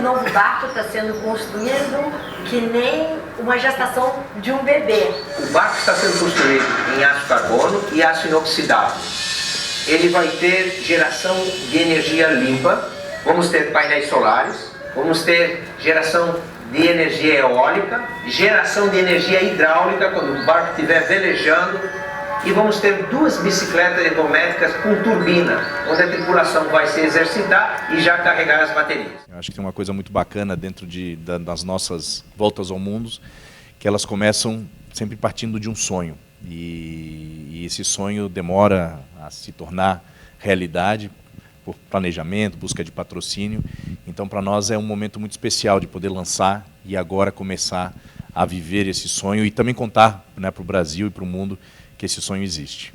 novo barco está sendo construído que nem uma gestação de um bebê. O barco está sendo construído em aço carbono e aço inoxidável. Ele vai ter geração de energia limpa, vamos ter painéis solares, vamos ter geração de energia eólica, geração de energia hidráulica quando o barco estiver velejando, e vamos ter 2 bicicletas ergométricas com turbina, onde a tripulação vai se exercitar e já carregar as baterias. Eu acho que tem uma coisa muito bacana dentro das nossas voltas ao mundo, que elas começam sempre partindo de um sonho. E esse sonho demora a se tornar realidade por planejamento, busca de patrocínio. Então, para nós é um momento muito especial de poder lançar e agora começar a viver esse sonho e também contar, né, para o Brasil e para o mundo que esse sonho existe.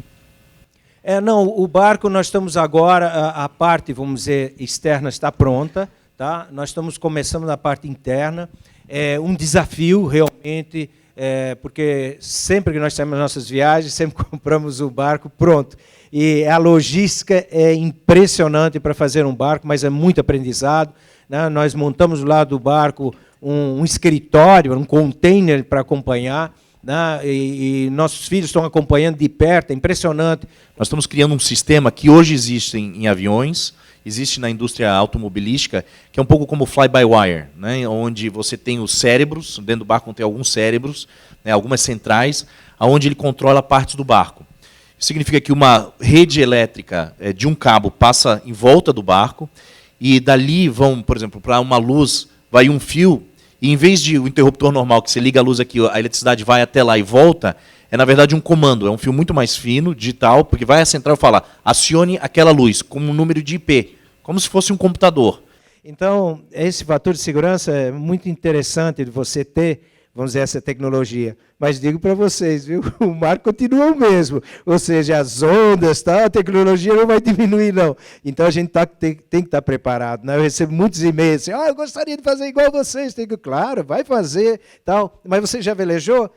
Não, o barco nós estamos agora, a parte, vamos dizer, externa está pronta, tá? Nós estamos começando na parte interna. É um desafio realmente, porque sempre que nós temos nossas viagens, sempre compramos o barco pronto. E a logística é impressionante para fazer um barco, mas é muito aprendizado, né? Nós montamos do lado do barco um escritório, um container para acompanhar, né? E nossos filhos estão acompanhando de perto, é impressionante. Nós estamos criando um sistema que hoje existe em aviões, existe na indústria automobilística, que é um pouco como o fly-by-wire, né? Onde você tem os cérebros, dentro do barco tem alguns cérebros, né? Algumas centrais, onde ele controla partes do barco. Isso significa que uma rede elétrica de um cabo passa em volta do barco, e dali vão, por exemplo, para uma luz, vai um fio, e em vez de o interruptor normal, que você liga a luz aqui, a eletricidade vai até lá e volta, é na verdade um comando, é um fio muito mais fino, digital, porque vai à central e fala, acione aquela luz, como um número de IP, como se fosse um computador. Então, esse fator de segurança é muito interessante de você ter, vamos dizer, essa tecnologia. Mas digo para vocês, viu, o mar continua o mesmo. Ou seja, as ondas, tá, a tecnologia não vai diminuir, não. Então, a gente tem que estar preparado, né? Eu recebo muitos e-mails assim, eu gostaria de fazer igual vocês. Digo, claro, vai fazer, tal. Mas você já velejou?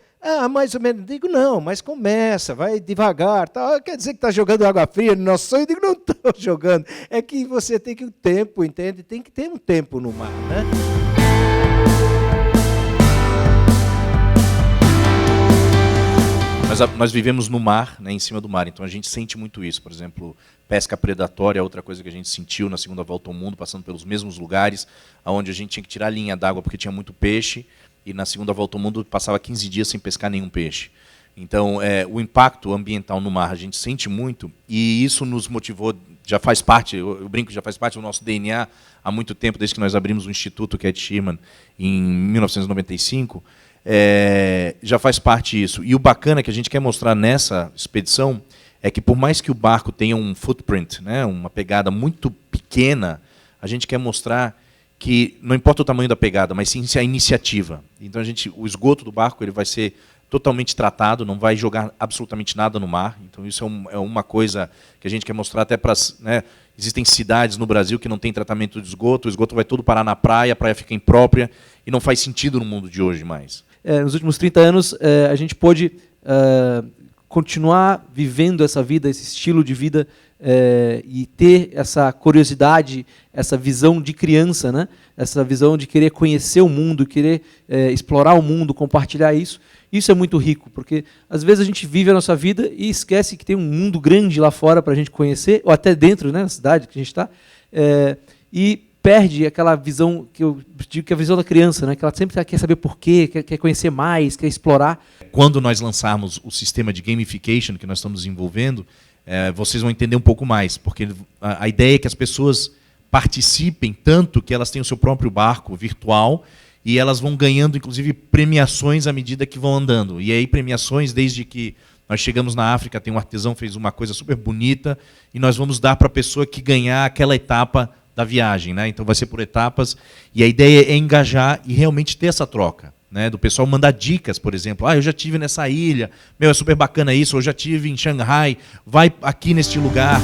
Mais ou menos. Digo, não, mas começa, vai devagar. Tal. Quer dizer que está jogando água fria no nosso sonho? Digo, não estou jogando. É que você tem que o tempo, entende? Tem que ter um tempo no mar, né? Nós vivemos no mar, né, em cima do mar, então a gente sente muito isso. Por exemplo, pesca predatória é outra coisa que a gente sentiu na segunda volta ao mundo, passando pelos mesmos lugares, onde a gente tinha que tirar a linha d'água porque tinha muito peixe, e na segunda volta ao mundo passava 15 dias sem pescar nenhum peixe. Então, o impacto ambiental no mar a gente sente muito, e isso nos motivou, já faz parte, eu brinco, já faz parte do nosso DNA há muito tempo, desde que nós abrimos o Instituto Cat Sherman em 1995, já faz parte disso. E o bacana que a gente quer mostrar nessa expedição é que, por mais que o barco tenha um footprint, né, uma pegada muito pequena, a gente quer mostrar que não importa o tamanho da pegada, mas sim a iniciativa. Então, o esgoto do barco ele vai ser totalmente tratado, não vai jogar absolutamente nada no mar. Então, isso é uma coisa que a gente quer mostrar até para... Né, existem cidades no Brasil que não tem tratamento de esgoto, o esgoto vai todo parar na praia, a praia fica imprópria, e não faz sentido no mundo de hoje mais. Nos últimos 30 anos, a gente pôde continuar vivendo essa vida, esse estilo de vida, e ter essa curiosidade, essa visão de criança, né? Essa visão de querer conhecer o mundo, querer explorar o mundo, compartilhar isso. Isso é muito rico, porque às vezes a gente vive a nossa vida e esquece que tem um mundo grande lá fora para a gente conhecer, ou até dentro, né, na cidade que a gente está, e perde aquela visão que eu digo que é a visão da criança, né? Que ela sempre quer saber por quê, quer conhecer mais, quer explorar. Quando nós lançarmos o sistema de gamification que nós estamos desenvolvendo, vocês vão entender um pouco mais, porque a ideia é que as pessoas participem tanto que elas têm o seu próprio barco virtual e elas vão ganhando, inclusive, premiações à medida que vão andando. E aí premiações desde que nós chegamos na África, tem um artesão que fez uma coisa super bonita e nós vamos dar para a pessoa que ganhar aquela etapa da viagem, né? Então vai ser por etapas, e a ideia é engajar e realmente ter essa troca, né? Do pessoal mandar dicas, por exemplo, eu já tive nessa ilha, é super bacana isso, eu já tive em Xangai, vai aqui neste lugar.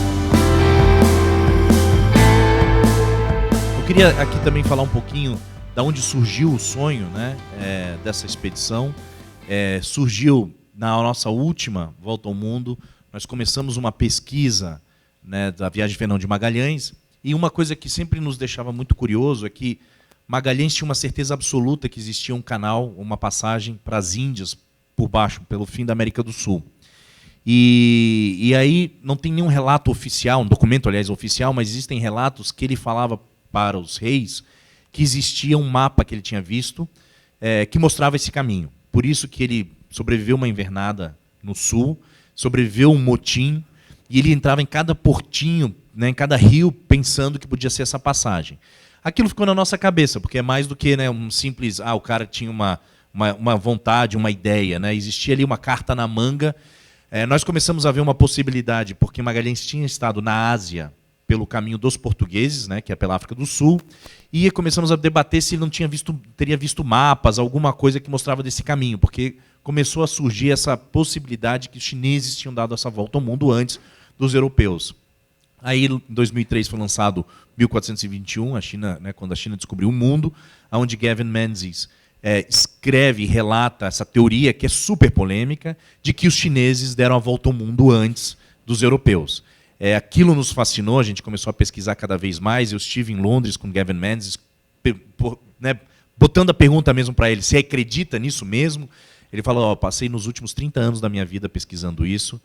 Eu queria aqui também falar um pouquinho da onde surgiu o sonho, né, dessa expedição. Surgiu na nossa última volta ao mundo, nós começamos uma pesquisa, né, da viagem de Fernão de Magalhães. E uma coisa que sempre nos deixava muito curioso é que Magalhães tinha uma certeza absoluta que existia um canal, uma passagem para as Índias por baixo, pelo fim da América do Sul. E aí não tem nenhum relato oficial, um documento, aliás, oficial, mas existem relatos que ele falava para os reis que existia um mapa que ele tinha visto que mostrava esse caminho. Por isso que ele sobreviveu uma invernada no sul, sobreviveu um motim, e ele entrava em cada portinho, né, em cada rio, pensando que podia ser essa passagem. Aquilo ficou na nossa cabeça, porque é mais do que, né, um simples... o cara tinha uma vontade, uma ideia. Né? Existia ali uma carta na manga. Nós começamos a ver uma possibilidade, porque Magalhães tinha estado na Ásia pelo caminho dos portugueses, né, que é pela África do Sul, e começamos a debater se ele não teria visto mapas, alguma coisa que mostrava desse caminho, porque começou a surgir essa possibilidade que os chineses tinham dado essa volta ao mundo antes dos europeus. Aí, em 2003, foi lançado 1421, a China, né, quando a China descobriu o mundo, onde Gavin Menzies escreve e relata essa teoria, que é super polêmica, de que os chineses deram a volta ao mundo antes dos europeus. Aquilo nos fascinou, a gente começou a pesquisar cada vez mais. Eu estive em Londres com Gavin Menzies, né, botando a pergunta mesmo para ele, se acredita nisso mesmo? Ele falou, passei nos últimos 30 anos da minha vida pesquisando isso.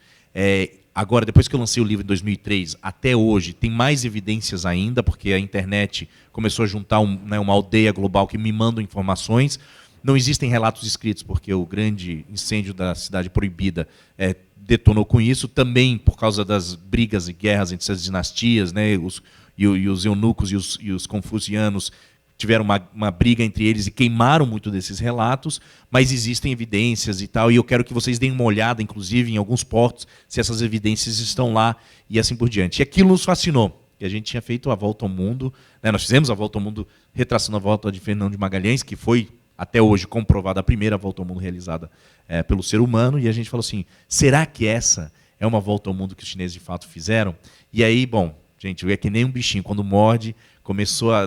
Agora, depois que eu lancei o livro em 2003, até hoje, tem mais evidências ainda, porque a internet começou a juntar uma aldeia global que me manda informações. Não existem relatos escritos, porque o grande incêndio da Cidade Proibida detonou com isso, também por causa das brigas e guerras entre essas dinastias, né, os eunucos e os confucianos tiveram uma briga entre eles e queimaram muito desses relatos, mas existem evidências e tal, e eu quero que vocês deem uma olhada, inclusive, em alguns portos, se essas evidências estão lá e assim por diante. E aquilo nos fascinou, que a gente tinha feito a volta ao mundo, né, nós fizemos a volta ao mundo retraçando a volta de Fernão de Magalhães, que foi, até hoje, comprovada a primeira volta ao mundo realizada pelo ser humano, e a gente falou assim, será que essa é uma volta ao mundo que os chineses de fato fizeram? E aí, bom, gente, é que nem um bichinho, quando morde,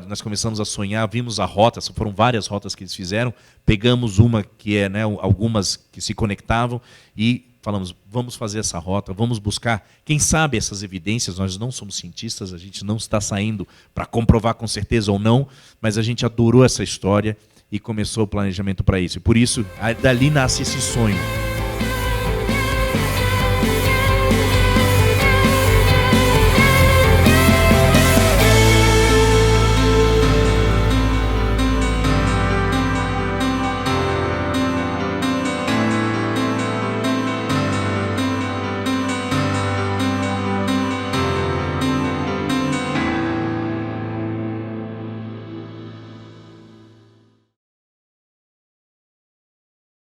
nós começamos a sonhar, vimos a rota, foram várias rotas que eles fizeram, pegamos uma que né, algumas que se conectavam e falamos, vamos fazer essa rota, vamos buscar, quem sabe essas evidências, nós não somos cientistas, a gente não está saindo para comprovar com certeza ou não, mas a gente adorou essa história e começou o planejamento para isso. E por isso, dali nasce esse sonho